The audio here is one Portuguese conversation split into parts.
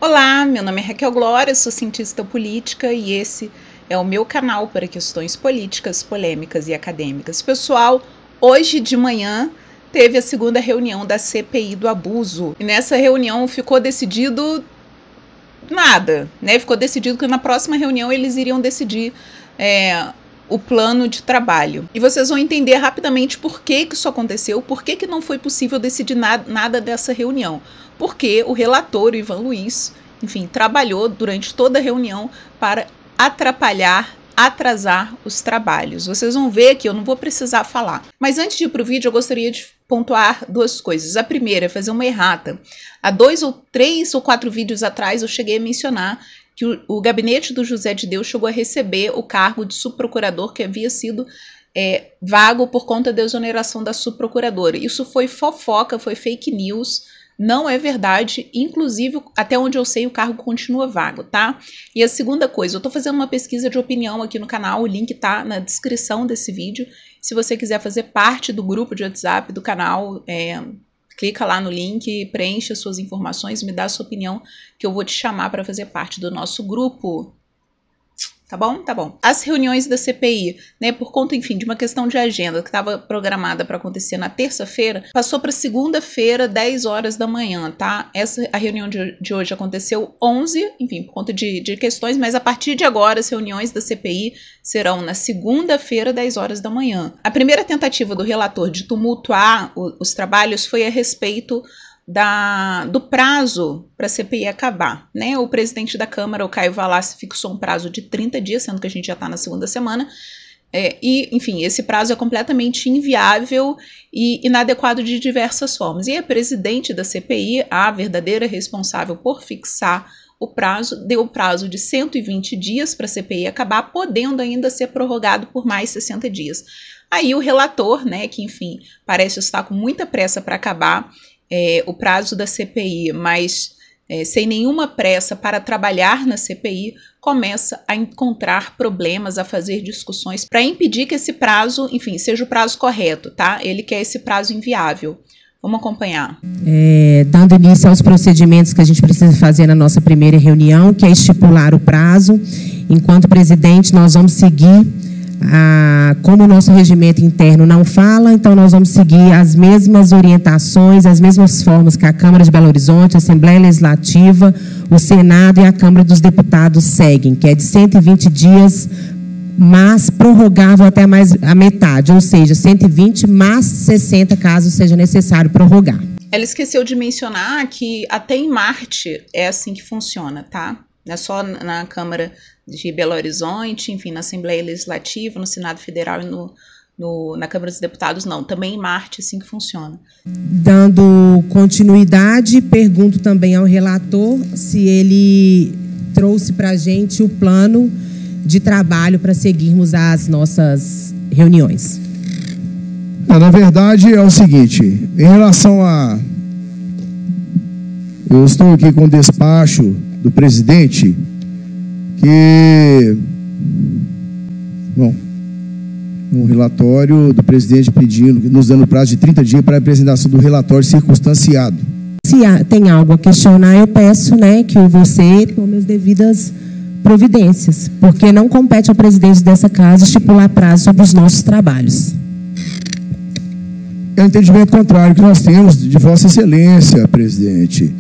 Olá, meu nome é Raquel Glória, sou cientista política e esse é o meu canal para questões políticas, polêmicas e acadêmicas. Pessoal, hoje de manhã teve a segunda reunião da CPI do abuso e nessa reunião ficou decidido nada, né? Ficou decidido que na próxima reunião eles iriam decidir o plano de trabalho. E vocês vão entender rapidamente por que isso aconteceu, por que não foi possível decidir nada dessa reunião. Porque o relator, o Ivan Luiz, enfim, trabalhou durante toda a reunião para atrasar os trabalhos. Vocês vão ver que eu não vou precisar falar. Mas antes de ir para o vídeo, eu gostaria de pontuar duas coisas. A primeira é fazer uma errata. Há 3 ou 4 vídeos atrás eu cheguei a mencionar que o gabinete do José de Deus chegou a receber o cargo de subprocurador que havia sido vago por conta da exoneração da subprocuradora. Isso foi fofoca, foi fake news, não é verdade, inclusive até onde eu sei o cargo continua vago, tá? E a segunda coisa, eu tô fazendo uma pesquisa de opinião aqui no canal, o link tá na descrição desse vídeo. Se você quiser fazer parte do grupo de WhatsApp do canal, clica lá no link, preencha as suas informações, me dá a sua opinião, que eu vou te chamar para fazer parte do nosso grupo. Tá bom? Tá bom. As reuniões da CPI, né, por conta, enfim, de uma questão de agenda que estava programada para acontecer na terça-feira, passou para segunda-feira, 10 horas da manhã, tá? A reunião de hoje aconteceu 11, enfim, por conta de questões, mas a partir de agora as reuniões da CPI serão na segunda-feira, 10 horas da manhã. A primeira tentativa do relator de tumultuar os trabalhos foi a respeito do prazo para a CPI acabar, né? O presidente da Câmara, o Caio Vallassi, fixou um prazo de 30 dias, sendo que a gente já está na segunda semana, enfim, esse prazo é completamente inviável e inadequado de diversas formas. E a presidente da CPI, a verdadeira responsável por fixar o prazo, deu o prazo de 120 dias para a CPI acabar, podendo ainda ser prorrogado por mais 60 dias. Aí o relator, né, que enfim, parece estar com muita pressa para acabar o prazo da CPI, mas sem nenhuma pressa para trabalhar na CPI, começa a encontrar problemas, a fazer discussões para impedir que esse prazo, enfim, seja o prazo correto, tá? Ele quer esse prazo inviável. Vamos acompanhar. Dando início aos procedimentos que a gente precisa fazer na nossa primeira reunião, que é estipular o prazo. Enquanto presidente, nós vamos seguir como o nosso regimento interno não fala, então nós vamos seguir as mesmas orientações, as mesmas formas que a Câmara de Belo Horizonte, a Assembleia Legislativa, o Senado e a Câmara dos Deputados seguem, que é de 120 dias, mas prorrogável até mais a metade, ou seja, 120 mais 60, caso seja necessário prorrogar. Ela esqueceu de mencionar que até em Marte é assim que funciona, tá? Não é só na Câmara de Belo Horizonte, enfim, na Assembleia Legislativa, no Senado Federal e na Câmara dos Deputados, não. Também em Marte, assim que funciona. Dando continuidade, pergunto também ao relator se ele trouxe para a gente o plano de trabalho para seguirmos as nossas reuniões. Na verdade, é o seguinte, em relação eu estou aqui com o despacho do presidente, um relatório do presidente pedindo, nos dando prazo de 30 dias para a apresentação do relatório circunstanciado. Se tem algo a questionar, eu peço, né, que você tome as devidas providências, porque não compete ao presidente dessa casa estipular prazo sobre os nossos trabalhos. É um entendimento contrário que nós temos de Vossa Excelência, presidente.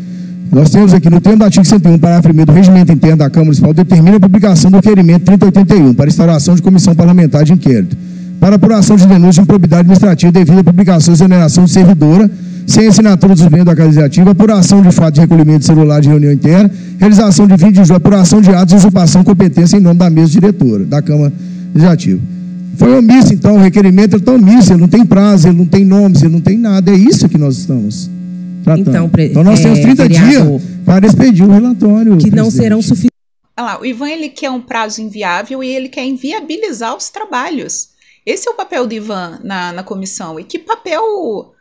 Nós temos aqui no termo do artigo 101, parágrafo 1º do Regimento Interno da Câmara Municipal, determina a publicação do requerimento 3081 para instauração de comissão parlamentar de inquérito, para apuração de denúncia de improbidade administrativa devido à publicação e exoneração de servidora, sem assinatura dos membros da Casa Legislativa, apuração de fato de recolhimento de celular de reunião interna, realização de vídeo de jogo, apuração de atos de usurpação de competência em nome da mesa diretora da Câmara Legislativa. Foi omisso, então, o requerimento está omisso, ele não tem prazo, ele não tem nomes, ele não tem nada, é isso que nós estamos tratando. Então nós temos 30 dias para expedir o relatório. Que não serão suficientes. Olha lá, o Ivan ele quer um prazo inviável e ele quer inviabilizar os trabalhos. Esse é o papel do Ivan na comissão. E que papel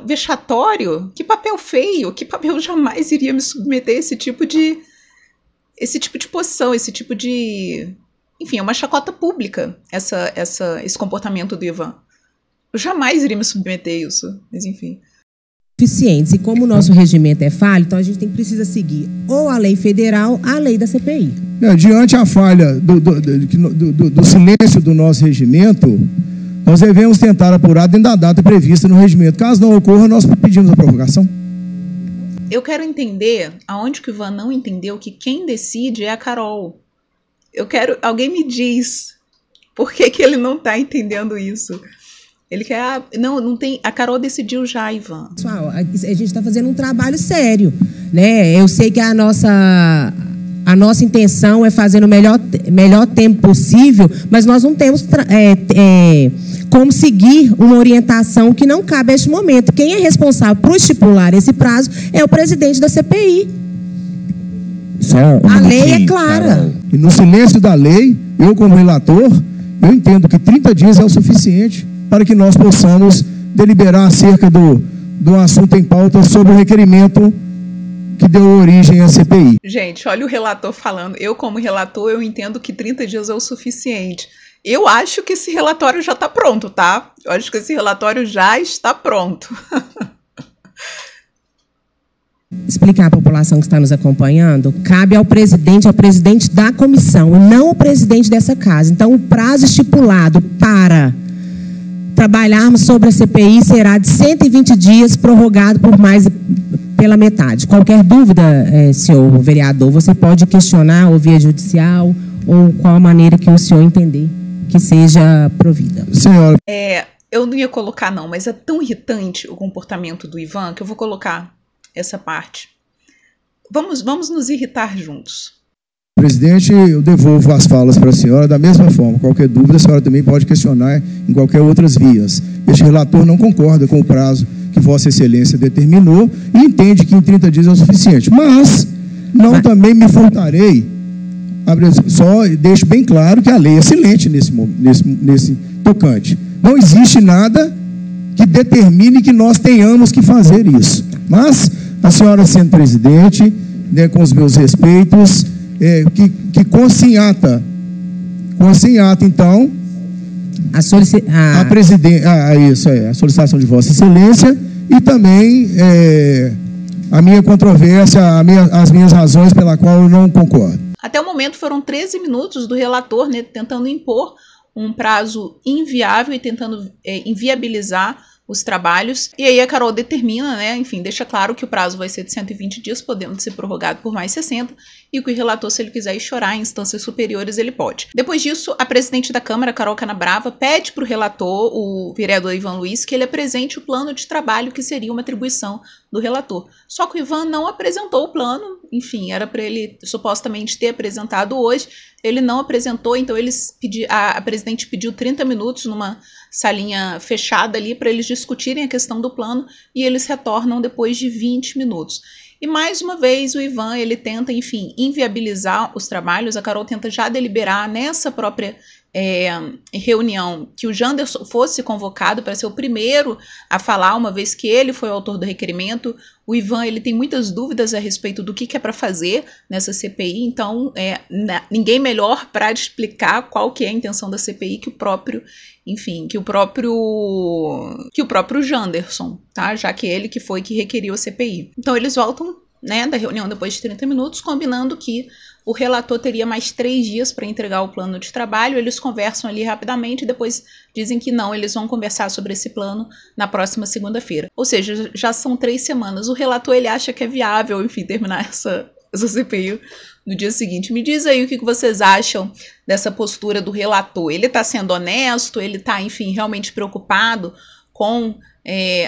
vexatório, que papel feio, que papel jamais iria me submeter a esse tipo de posição, esse tipo de... Enfim, é uma chacota pública esse comportamento do Ivan. Eu jamais iria me submeter a isso, mas enfim. suficientes. E como o nosso regimento é falho, então a gente precisa seguir ou a lei federal, a lei da CPI. Diante a falha do silêncio do nosso regimento, nós devemos tentar apurar dentro da data prevista no regimento. Caso não ocorra, nós pedimos a prorrogação. Eu quero entender aonde que o Ivan não entendeu que quem decide é a Carol. Alguém me diz por que ele não está entendendo isso. Ele quer, não tem, a Carol decidiu já, Ivan. Pessoal, a gente está fazendo um trabalho sério, né? Eu sei que a nossa intenção é fazer o melhor tempo possível, mas nós não temos como seguir uma orientação que não cabe a este momento. Quem é responsável por estipular esse prazo é o presidente da CPI. A lei é clara. E no silêncio da lei, eu como relator, eu entendo que 30 dias é o suficiente para que nós possamos deliberar acerca do assunto em pauta sobre o requerimento que deu origem à CPI. Gente, olha o relator falando. Eu, como relator, eu entendo que 30 dias é o suficiente. Eu acho que esse relatório já está pronto, tá? Eu acho que esse relatório já está pronto. Explicar à população que está nos acompanhando, cabe ao presidente da comissão, não ao presidente dessa casa. Então, o prazo estipulado para trabalharmos sobre a CPI será de 120 dias, prorrogado pela metade. Qualquer dúvida, senhor vereador, você pode questionar ou via judicial ou qual a maneira que o senhor entender que seja provida. Senhora. Eu não ia colocar não, mas é tão irritante o comportamento do Ivan que eu vou colocar essa parte. Vamos nos irritar juntos. Presidente, eu devolvo as falas para a senhora da mesma forma. Qualquer dúvida, a senhora também pode questionar em qualquer outras vias. Este relator não concorda com o prazo que Vossa Excelência determinou e entende que em 30 dias é o suficiente. Mas não também me furtarei. Só deixo bem claro que a lei é silente nesse tocante. Não existe nada que determine que nós tenhamos que fazer isso. Mas a senhora, sendo presidente, né, com os meus respeitos, que consignata, então, a solicitação de Vossa Excelência e também a minha controvérsia, as minhas razões pela qual eu não concordo. Até o momento foram 13 minutos do relator, né, tentando impor um prazo inviável e tentando inviabilizar os trabalhos. E aí a Carol determina, né, enfim, deixa claro que o prazo vai ser de 120 dias, podendo ser prorrogado por mais 60, e que o relator, se ele quiser ir chorar em instâncias superiores, ele pode. Depois disso, a presidente da Câmara, Carol Canabrava, pede para o relator, o vereador Ivan Luiz, que ele apresente o plano de trabalho, que seria uma atribuição do relator. Só que o Ivan não apresentou o plano, enfim, era para ele supostamente ter apresentado hoje, ele não apresentou, então a presidente pediu 30 minutos numa salinha fechada ali para eles discutirem a questão do plano e eles retornam depois de 20 minutos. E mais uma vez o Ivan, ele tenta, enfim, inviabilizar os trabalhos. A Carol tenta já deliberar nessa própria reunião que o Janderson fosse convocado para ser o primeiro a falar, uma vez que ele foi o autor do requerimento. O Ivan, ele tem muitas dúvidas a respeito do que é para fazer nessa CPI, então ninguém melhor para explicar qual que é a intenção da CPI que o próprio, enfim, que o próprio Janderson, tá? Já que ele que foi que requeriu a CPI. Então eles voltam, né, da reunião depois de 30 minutos, combinando que o relator teria mais 3 dias para entregar o plano de trabalho. Eles conversam ali rapidamente e depois dizem que não, eles vão conversar sobre esse plano na próxima segunda-feira. Ou seja, já são 3 semanas. O relator, ele acha que é viável, enfim, terminar essa CPI no dia seguinte. Me diz aí o que vocês acham dessa postura do relator. Ele está sendo honesto? Ele está, enfim, realmente preocupado com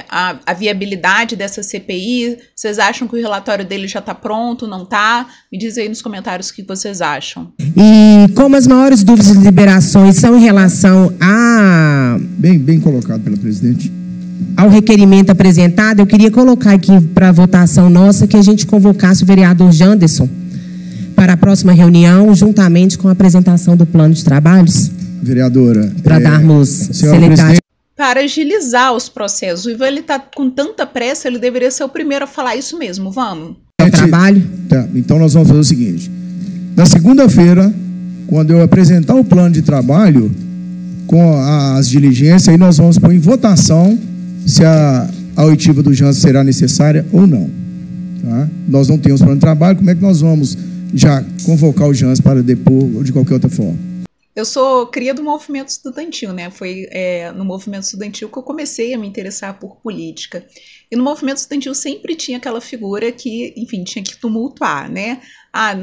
a viabilidade dessa CPI? Vocês acham que o relatório dele já está pronto, não está? Me diz aí nos comentários o que vocês acham. E como as maiores dúvidas e liberações são em relação a... Bem colocado pela presidente. Ao requerimento apresentado, eu queria colocar aqui para a votação nossa que a gente convocasse o vereador Janderson para a próxima reunião, juntamente com a apresentação do plano de trabalhos. Vereadora, para darmos celeridade. Para agilizar os processos. O Ivan, ele está com tanta pressa, ele deveria ser o primeiro a falar isso mesmo. Vamos. Trabalho. Tá, então nós vamos fazer o seguinte. Na segunda-feira, quando eu apresentar o plano de trabalho com as diligências, aí nós vamos pôr em votação se a oitiva do Janderson será necessária ou não. Tá? Nós não temos plano de trabalho, como é que nós vamos já convocar o Janderson para depor ou de qualquer outra forma? Eu sou cria do movimento estudantil, né? Foi no movimento estudantil que eu comecei a me interessar por política. E no movimento estudantil sempre tinha aquela figura que, enfim, tinha que tumultuar, né?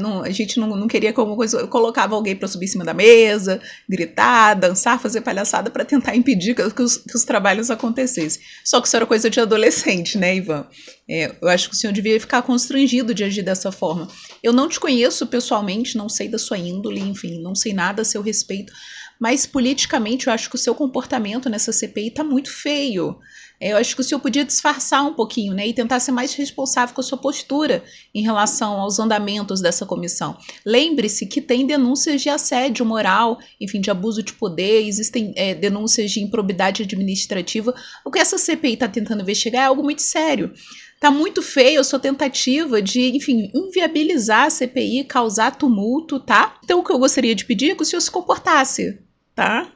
Não, a gente não queria que alguma coisa... Eu colocava alguém para subir em cima da mesa, gritar, dançar, fazer palhaçada para tentar impedir que os trabalhos acontecessem. Só que isso era coisa de adolescente, né, Ivan? Eu acho que o senhor devia ficar constrangido de agir dessa forma. Eu não te conheço pessoalmente, não sei da sua índole, enfim, não sei nada a seu respeito, mas politicamente eu acho que o seu comportamento nessa CPI está muito feio. Eu acho que o senhor podia disfarçar um pouquinho, né, e tentar ser mais responsável com a sua postura em relação aos andamentos dessa comissão. Lembre-se que tem denúncias de assédio moral, enfim, de abuso de poder, existem denúncias de improbidade administrativa. O que essa CPI está tentando investigar é algo muito sério. Tá muito feio a sua tentativa de, enfim, inviabilizar a CPI, causar tumulto, tá? Então o que eu gostaria de pedir é que o senhor se comportasse, tá?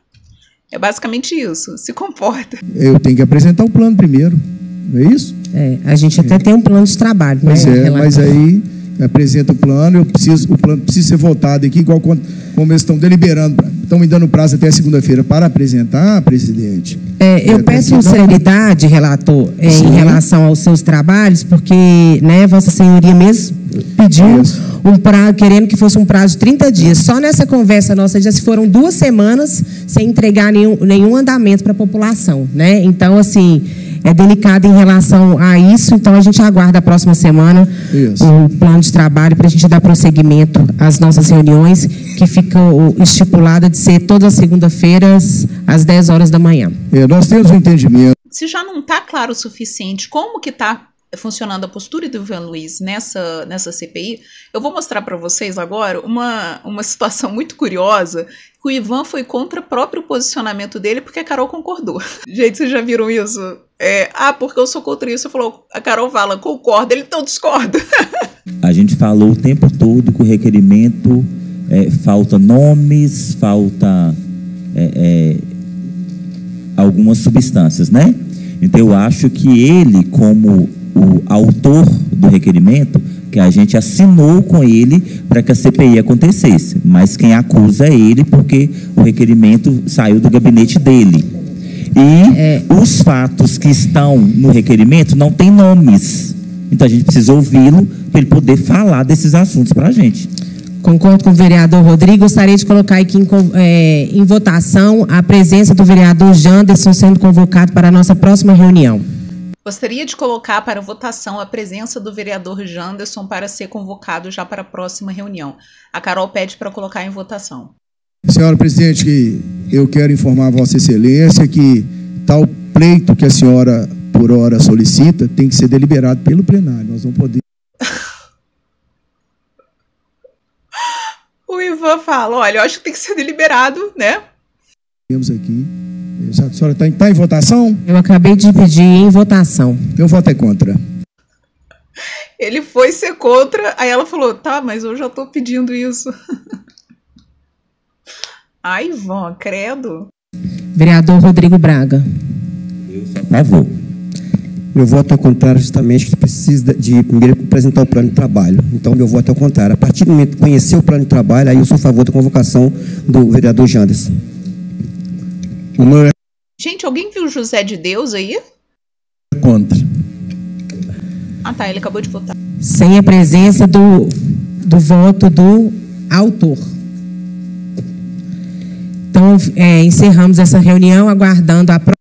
É basicamente isso, se comporta. Eu tenho que apresentar o plano primeiro, não é isso? A gente até tem um plano de trabalho, né? Mas aí apresenta o plano precisa ser votado aqui, igual como eles estão deliberando, estão me dando prazo até segunda-feira para apresentar, presidente. Eu peço serenidade, relator, em relação aos seus trabalhos, porque, né, Vossa Senhoria mesmo pediu um prazo, querendo que fosse um prazo de 30 dias. Só nessa conversa nossa já se foram 2 semanas sem entregar nenhum andamento para a população, né? Então, assim, é delicado em relação a isso, então a gente aguarda a próxima semana o plano de trabalho para a gente dar prosseguimento às nossas reuniões, que ficam estipuladas de ser todas as segunda-feiras, às 10 horas da manhã. Nós temos um entendimento. Se já não está claro o suficiente como que está funcionando a postura do Ivan Luiz nessa CPI, eu vou mostrar para vocês agora uma situação muito curiosa, que o Ivan foi contra o próprio posicionamento dele porque a Carol concordou. Gente, vocês já viram isso? Porque eu sou contra isso. A Carol fala, concorda, ele então discorda. A gente falou o tempo todo que o requerimento falta nomes, falta algumas substâncias, né? Então eu acho que ele, como o autor do requerimento, que a gente assinou com ele para que a CPI acontecesse, mas quem acusa é ele, porque o requerimento saiu do gabinete dele. E os fatos que estão no requerimento não têm nomes, então a gente precisa ouvi-lo para ele poder falar desses assuntos para a gente. Concordo com o vereador Rodrigo. Gostaria de colocar aqui em votação a presença do vereador Janderson sendo convocado para a nossa próxima reunião. Gostaria de colocar para votação a presença do vereador Janderson para ser convocado já para a próxima reunião. A Carol pede para colocar em votação. Senhora presidente, eu quero informar a Vossa Excelência que tal pleito que a senhora, por hora, solicita tem que ser deliberado pelo plenário. Nós não podemos... O Ivan fala, olha, eu acho que tem que ser deliberado, né? Temos aqui. A senhora está em votação? Eu acabei de pedir em votação. Meu voto é contra. Ele foi ser contra, aí ela falou, tá, mas eu já estou pedindo isso. Ai, Ivan, credo. Vereador Rodrigo Braga. Eu sou a favor. Meu voto é contrário, justamente, que precisa de primeiro apresentar o plano de trabalho. Então, meu voto é o contrário. A partir do momento que conhecer o plano de trabalho, aí eu sou a favor da convocação do vereador Janderson. Gente, alguém viu o José de Deus aí? Contra. Ah, tá, ele acabou de votar. Sem a presença do voto do autor. Então, encerramos essa reunião, aguardando a próxima.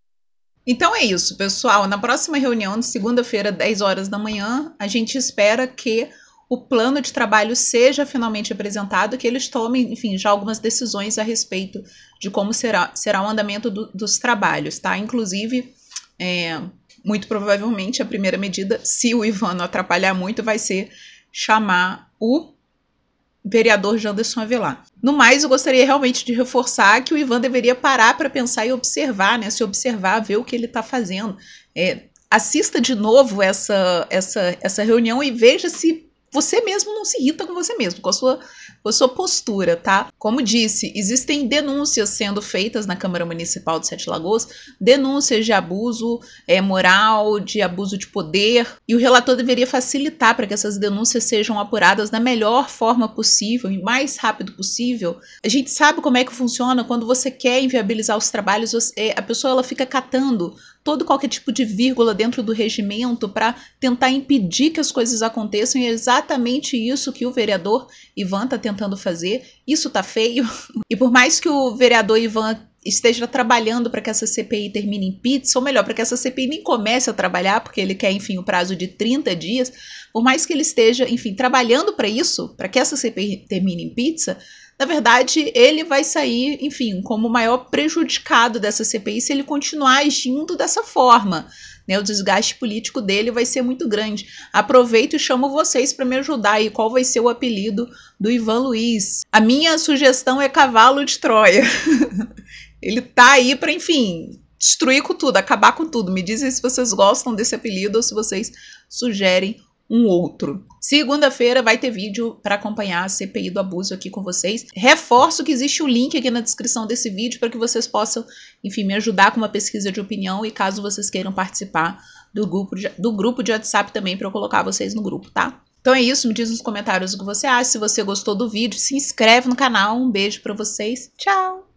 Então é isso, pessoal. Na próxima reunião, de segunda-feira, 10 horas da manhã, a gente espera que o plano de trabalho seja finalmente apresentado, que eles tomem, enfim, já algumas decisões a respeito de como será o andamento dos trabalhos, tá? Inclusive, muito provavelmente a primeira medida, se o Ivan não atrapalhar muito, vai ser chamar o vereador Janderson Avelar. No mais, eu gostaria realmente de reforçar que o Ivan deveria parar para pensar e observar, né? Se observar, ver o que ele está fazendo. Assista de novo essa reunião e veja se você mesmo não se irrita com você mesmo, com a sua postura, tá? Como disse, existem denúncias sendo feitas na Câmara Municipal de Sete Lagoas, denúncias de abuso moral, de abuso de poder, e o relator deveria facilitar para que essas denúncias sejam apuradas da melhor forma possível e mais rápido possível. A gente sabe como é que funciona quando você quer inviabilizar os trabalhos, a pessoa ela fica catando qualquer tipo de vírgula dentro do regimento para tentar impedir que as coisas aconteçam, e é exatamente isso que o vereador Ivan está tentando fazer. Isso tá feio. E por mais que o vereador Ivan esteja trabalhando para que essa CPI termine em pizza, ou melhor, para que essa CPI nem comece a trabalhar, porque ele quer, enfim, o prazo de 30 dias, por mais que ele esteja, enfim, trabalhando para isso, para que essa CPI termine em pizza, na verdade, ele vai sair, enfim, como o maior prejudicado dessa CPI se ele continuar agindo dessa forma, né? O desgaste político dele vai ser muito grande. Aproveito e chamo vocês para me ajudar aí. Qual vai ser o apelido do Ivan Luiz? A minha sugestão é Cavalo de Troia. Ele tá aí para, enfim, destruir com tudo, acabar com tudo. Me dizem se vocês gostam desse apelido ou se vocês sugerem um outro. Segunda-feira vai ter vídeo para acompanhar a CPI do abuso aqui com vocês. Reforço que existe o link aqui na descrição desse vídeo para que vocês possam, enfim, me ajudar com uma pesquisa de opinião, e caso vocês queiram participar do grupo de WhatsApp também, para eu colocar vocês no grupo, tá? Então é isso, me diz nos comentários o que você acha. Se você gostou do vídeo, se inscreve no canal. Um beijo para vocês. Tchau!